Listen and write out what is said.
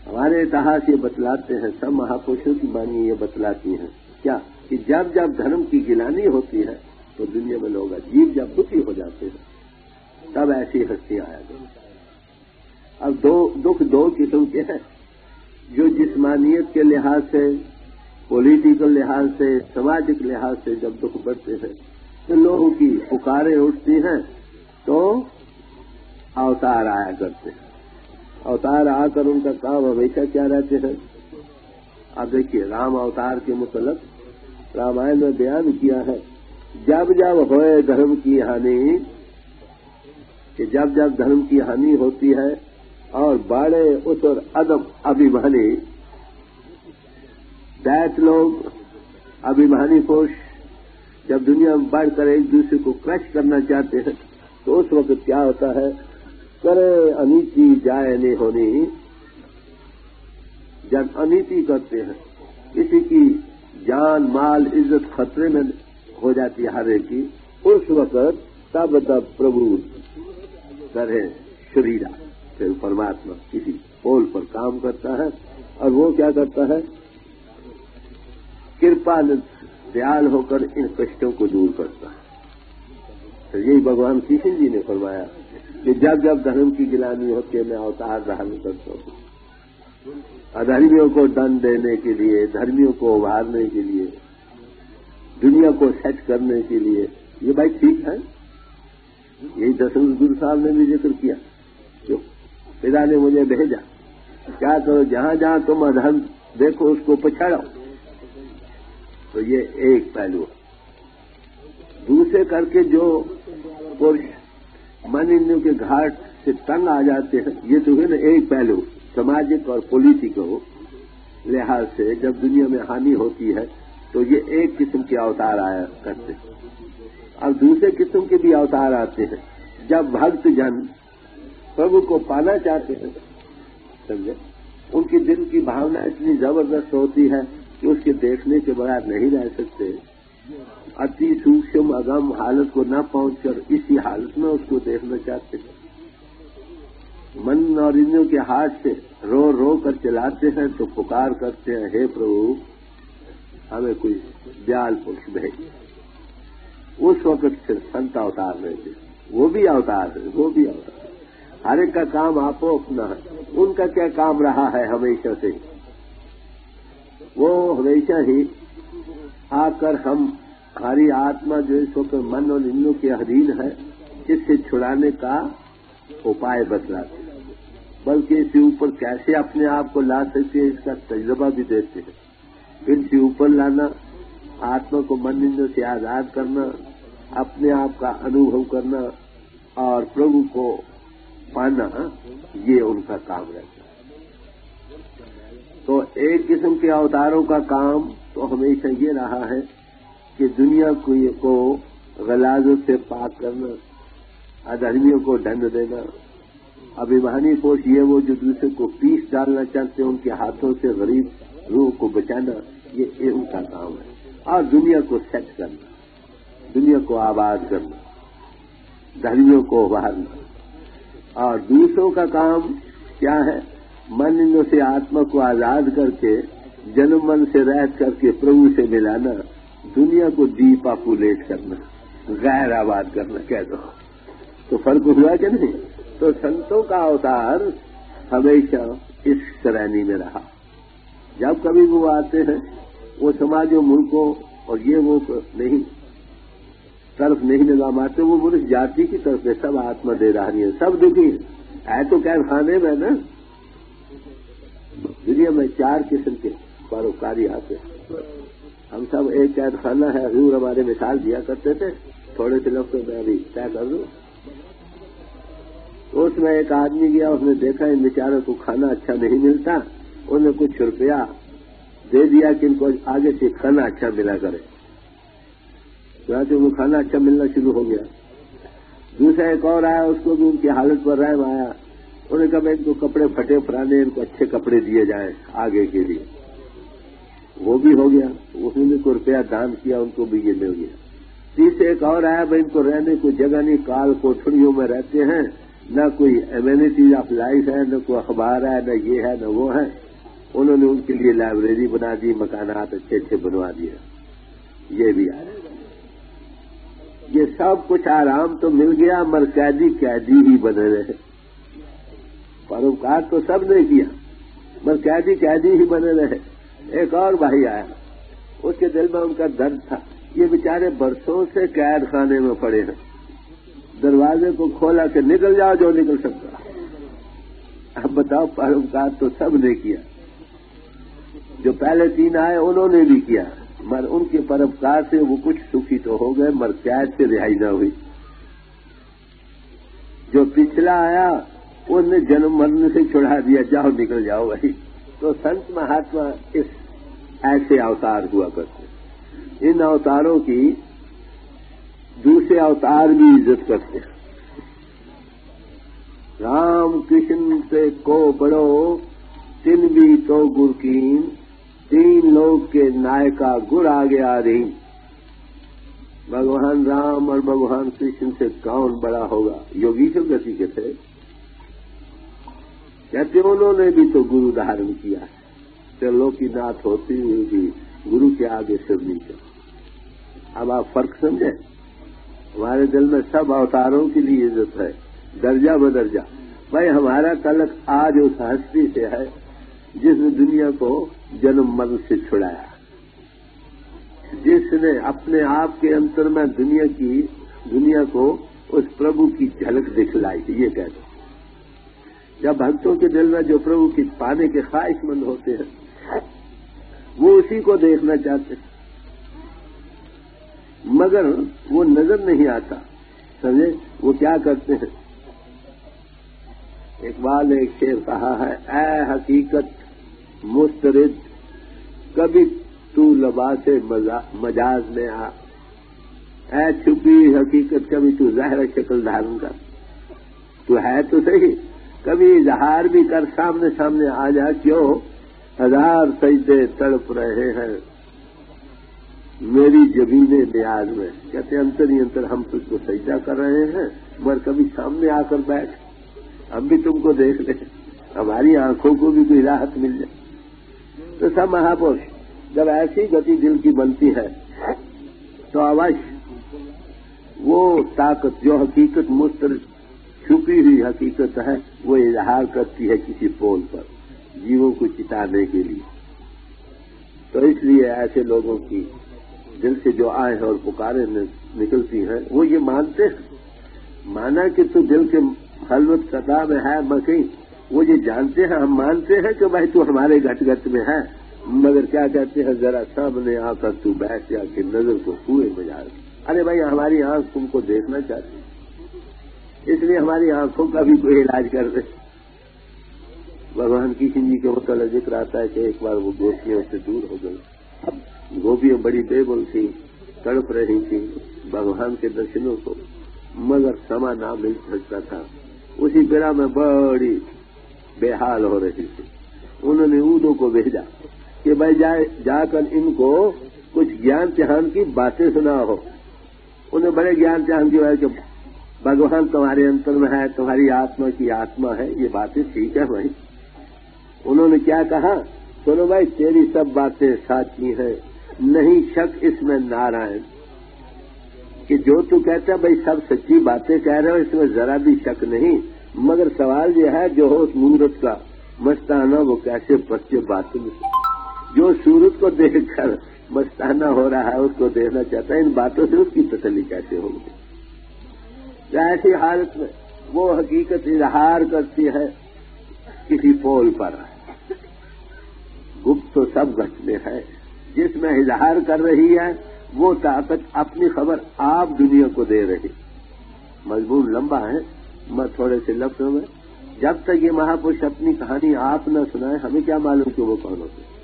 ہمارے اتہاس یہ بتلاتے ہیں، سب مہاپروشوں کی بانی یہ بتلاتی ہیں کیا کہ جب جب دھرم کی گلانی ہوتی ہے تو دنیا میں لوگ عجیب جب دکھی ہو جاتے ہیں، تب ایسی ہستیاں آیا کرتی ہیں۔ اب دکھ دو قسم کے ہیں، جو جسمانیت کے لحاظ سے، پولیٹیکل لحاظ سے، سماجک لحاظ سے جب دکھ بڑھتے ہیں تو لوگوں کی پکاریں اٹھتی ہیں تو اوتار آیا کرتے ہیں۔ اوتار آ کر ان کا کام ہمیشہ کیا رہتے ہیں؟ اب دیکھیے رام اوتار کے متعلق رامائن میں بیان کیا ہے، جب جب ہوئے دھرم کی ہانی، کہ جب جب دھرم کی ہانی ہوتی ہے اور باڑے اتر ادب ابھیمانی، دیت لوگ ابھیمانی پوش جب دنیا میں بڑھ کر ایک دوسرے کو کرش کرنا چاہتے ہیں تو اس وقت کیا ہوتا ہے؟ کرے انیتی جائے نہیں ہونی، جب انیتی کرتے ہیں کسی کی جان مال عزت خطرے میں ہو جاتی ہے ہر ایک کی، اس وقت تب پربھو کرے شریرا، پھر پرماتما کسی پول پر کام کرتا ہے اور وہ کیا کرتا ہے؟ کرپا دیال ہو کر ان کشٹوں کو دور کرتا ہے۔ تو یہی بھگوان کرشن جی نے فرمایا کہ جب جب دھرم کی گلانی ہوتی ہے میں اوتار دھارن کرتا ہوں، ادھرمیوں کو دنڈ دینے کے لیے، دھرمیوں کو ابھارنے کے لیے، دنیا کو سیٹ کرنے کے لیے۔ یہ بھائی ٹھیک ہے، یہی دسویں گرو صاحب نے بھی ذکر کیا کہ پتا نے مجھے بھیجا، کیا کرو جہاں جہاں تم ادھرم دیکھو اس کو پچھاڑو۔ تو یہ ایک پہلو ہے۔ دوسرے کر کے جو پرش من انوں کے گھاٹ سے تنگ آ جاتے ہیں، یہ تو ہے نا ایک پہلو سماجک اور پولیٹیکل لحاظ سے جب دنیا میں ہانی ہوتی ہے تو یہ ایک قسم کے اوتار آیا کرتے ہیں۔ اور دوسرے قسم کے بھی اوتار آتے ہیں جب بھکت جن پربھو کو پانا چاہتے ہیں، سمجھے، ان کے دل کی بھاونا اتنی زبردست ہوتی ہے کہ اس کے دیکھنے کے بغیر نہیں رہ سکتے، اتی سوکشم اگم حالت کو نہ پہنچ کر اسی حالت میں اس کو دیکھنا چاہتے ہیں۔ من اور انوں کے ہاتھ سے رو رو کر چلاتے ہیں تو پکار کرتے ہیں، ہے پربھو ہمیں کوئی دیال پرش بھیج۔ اس وقت پھر سنت اوتار رہتے، وہ بھی اوتار ہے، وہ بھی اوتار ہے۔ ہر ایک کا کام آپ کو اپنا ہے۔ ان کا کیا کام رہا ہے ہمیشہ سے؟ وہ ہمیشہ ہی آ کر ہماری آتما جو اس وقت من اور انوں کے ادھین ہے اس سے چھڑانے کا اپائے بتلاتے ہیں، بلکہ اس سے اوپر کیسے اپنے آپ کو لا سکتے ہیں اس کا تجربہ بھی دیتے ہیں۔ ان سے اوپر لانا، آتما کو من انوں سے آزاد کرنا، اپنے آپ کا انوبھو کرنا اور پربھو کو پانا، یہ ان کا کام رہتا ہے۔ تو ایک قسم کے اوتاروں کا کام تو ہمیشہ یہ رہا ہے کہ دنیا کو غلاظت سے پاک کرنا، ادھرمیوں کو دنڈ دینا، ابھیمانی پوش یہ وہ جو دوسرے کو پیس ڈالنا چاہتے ہیں ان کے ہاتھوں سے غریب روح کو بچانا، یہ ان کا کام ہے۔ اور دنیا کو سیٹ کرنا، دنیا کو آباد کرنا، دھرمیوں کو ابھارنا۔ اور دوسروں کا کام کیا ہے؟ من انوں سے آتما کو آزاد کر کے جنم من سے رہت کر کے پربھو سے ملانا، دنیا کو ڈی پاپولیٹ کرنا، غیر آباد کرنا کہہ دو۔ تو فرق ہوا کہ نہیں؟ تو سنتوں کا اوتار ہمیشہ اس شرینی میں رہا۔ جب کبھی وہ آتے ہیں وہ سماج و ملکوں اور یہ وہ نہیں طرف نہیں نظام آتے، وہ منش جاتی کی طرف ہے، سب آتما دے رہی ہے، سب دکھی ہے تو قید خانے میں نا۔ دنیا میں 4 قسم کے پروکاری آتے ہیں، ہم سب ایک قید خانہ ہے، حضور ہمارے مثال دیا کرتے تھے، تھوڑے سے لفظوں میں ابھی طے کر دوں۔ تو اس میں ایک آدمی گیا، اس نے دیکھا ان بیچاروں کو کھانا اچھا نہیں ملتا، انہوں نے کچھ روپیہ دے دیا کہ ان کو آگے سے کھانا اچھا ملا کرے، تو وہ کھانا اچھا ملنا شروع ہو گیا۔ دوسرا ایک اور آیا، اس کو بھی ان کی حالت پر رحم آیا، انہوں نے کہا ان کو کپڑے پھٹے پرانے، ان کو اچھے کپڑے دیے جائیں آگے کے لیے، وہ بھی ہو گیا، انہوں نے کو روپیہ دان کیا، ان کو بھی یہ مل گیا۔ تیسرے ایک اور آیا، بھائی ان کو رہنے کو جگہ نہیں، کال کوٹھڑیوں میں رہتے ہیں، نہ کوئی ایمینٹیز آف لائف ہے، نہ کوئی اخبار ہے، نہ یہ ہے نہ وہ ہے. انہوں نے ان کے لیے لائبریری بنا دی، مکانات اچھے اچھے بنوا دیے. یہ بھی آ رہا ہے. یہ سب کچھ آرام تو مل گیا، مگر قیدی ہی بنے رہے. پروپکار تو سب نے کیا، مگر قیدی ہی بنے رہے. ایک اور بھائی آیا، اس کے دل میں ان کا درد تھا. یہ بیچارے برسوں سے قید خانے میں پڑے ہیں. دروازے کو کھولا کہ نکل جاؤ جو نکل سکتا. اب بتاؤ، پروپکار تو سب نے کیا. جو پہلے 3 آئے انہوں نے بھی کیا، مگر ان کے پروپکار سے وہ کچھ سکھی تو ہو گئے، مگر قید سے رہائی نہ ہوئی. جو پچھلا آیا اس نے جنم مرنے سے چھڑا دیا، جاؤ نکل جاؤ بھائی. تو سنت مہاتما ایسے اوتار ہوا کرتے. ان اوتاروں کی دوسرے اوتار بھی عزت کرتے ہیں. رام کرشن سے کو بڑو تن بھی تو گر کین، 3 لوگ کے نائکا گر آگے آ رہی. بھگوان رام اور بھگوان کرشن سے کون بڑا ہوگا؟ یوگیشور گتی کے تھے. کہتے انہوں نے بھی تو گرو دھارن کیا ہے. چلو کی نات ہوتی ہوئی بھی گرو کے آگے سر نہیں چلا. اب آپ فرق سمجھیں. ہمارے دل میں سب اوتاروں کے لیے عزت ہے، درجہ بدرجہ. بھائی ہمارا تعلق آج اس ہستی سے ہے جس نے دنیا کو جنم مرن سے چھڑایا، جس نے اپنے آپ کے انتر میں دنیا کو اس پربھو کی جھلک دکھلائی. یہ کہہ دو، جب بھکتوں کے دل میں جو پربھو کی پانے کے خواہش مند ہوتے ہیں وہ اسی کو دیکھنا چاہتے ہیں، مگر وہ نظر نہیں آتا. سمجھے وہ کیا کرتے ہیں؟ اقبال نے ایک شعر کہا ہے، اے حقیقت مسترد کبھی تو لباس مجاز میں آ. اے چھپی حقیقت کبھی تو ظاہر شکل دھارن کر. تو ہے تو صحیح، کبھی اظہار بھی کر، سامنے آ جا. کیوں 1000 سجدے تڑپ رہے ہیں میری جبین نیاز میں. کہتے ہیں انتر ہی انتر ہم تجھ کو سجدہ کر رہے ہیں، مگر کبھی سامنے آ کر بیٹھ، ہم بھی تم کو دیکھ لیں، ہماری آنکھوں کو بھی کوئی راحت مل جائے. تو سب مہاپرش جب ایسی گتی دل کی بنتی ہے تو اوش وہ طاقت جو حقیقت مسترد چھپی ہوئی حقیقت ہے وہ اظہار کرتی ہے کسی پول پر جیووں کو چتانے کے لیے. تو اس لیے ایسے لوگوں کی دل سے جو آئیں اور پکاریں نکلتی ہیں وہ یہ مانتے ہیں. مانا کہ تو دل کے خلوت قطع میں ہے مکئی، وہ یہ جانتے ہیں، ہم مانتے ہیں کہ بھائی تو ہمارے گھٹ گھٹ میں ہے، مگر کیا کہتے ہیں ذرا سامنے آ کر تو بیٹھ جا کے نظر کو کنویں میں جا. ارے بھائی ہماری آنکھ تم کو دیکھنا چاہتی ہے، اس لیے ہماری آنکھوں کا بھی کوئی علاج کر دے. بھگوان کشن جی کے متعلق ذکر آتا ہے کہ ایک بار وہ گوپیوں سے دور ہو گئی. اب گوپیاں بڑی بے بل تھی، تڑپ رہی تھی بھگوان کے درشنوں کو، مگر سما نہ مل سکتا تھا. اسی بیڑا میں بڑی بے حال ہو رہی تھی. انہوں نے اودوں کو بھیجا کہ بھائی جا کر ان کو کچھ گیان چہان کی باتیں سنا ہو. انہیں بڑے گیان چہان کی بات کہ بھگوان تمہارے انتر میں ہے، تمہاری آتما کی آتما ہے. یہ باتیں ٹھیک ہے بھائی. انہوں نے کیا کہا؟ سنو بھائی تیری سب باتیں سچی ہیں، نہیں شک اس میں نارائن. کہ جو تو کہتا ہے بھائی سب سچی باتیں کہہ رہے ہو، اس میں ذرا بھی شک نہیں، مگر سوال یہ ہے جو ہو مورت کا مستانہ وہ کیسے بچے باتیں میں جو صورت کو دیکھ کر مستانہ ہو رہا ہے اس کو دیکھنا چاہتا ہے، ان باتوں سے اس کی تسلی کیسے ہوگی؟ ایسی حالت میں وہ حقیقت اظہار کرتی ہے کسی پول پر. گپت تو سب گھٹ میں ہے، جس میں اظہار کر رہی ہے وہ طاقت اپنی خبر آپ دنیا کو دے رہی. مضمون لمبا ہے، میں تھوڑے سے لفظوں میں، جب تک یہ مہاپرش اپنی کہانی آپ نہ سنائیں ہمیں کیا معلوم کہ وہ کون ہوتے ہیں.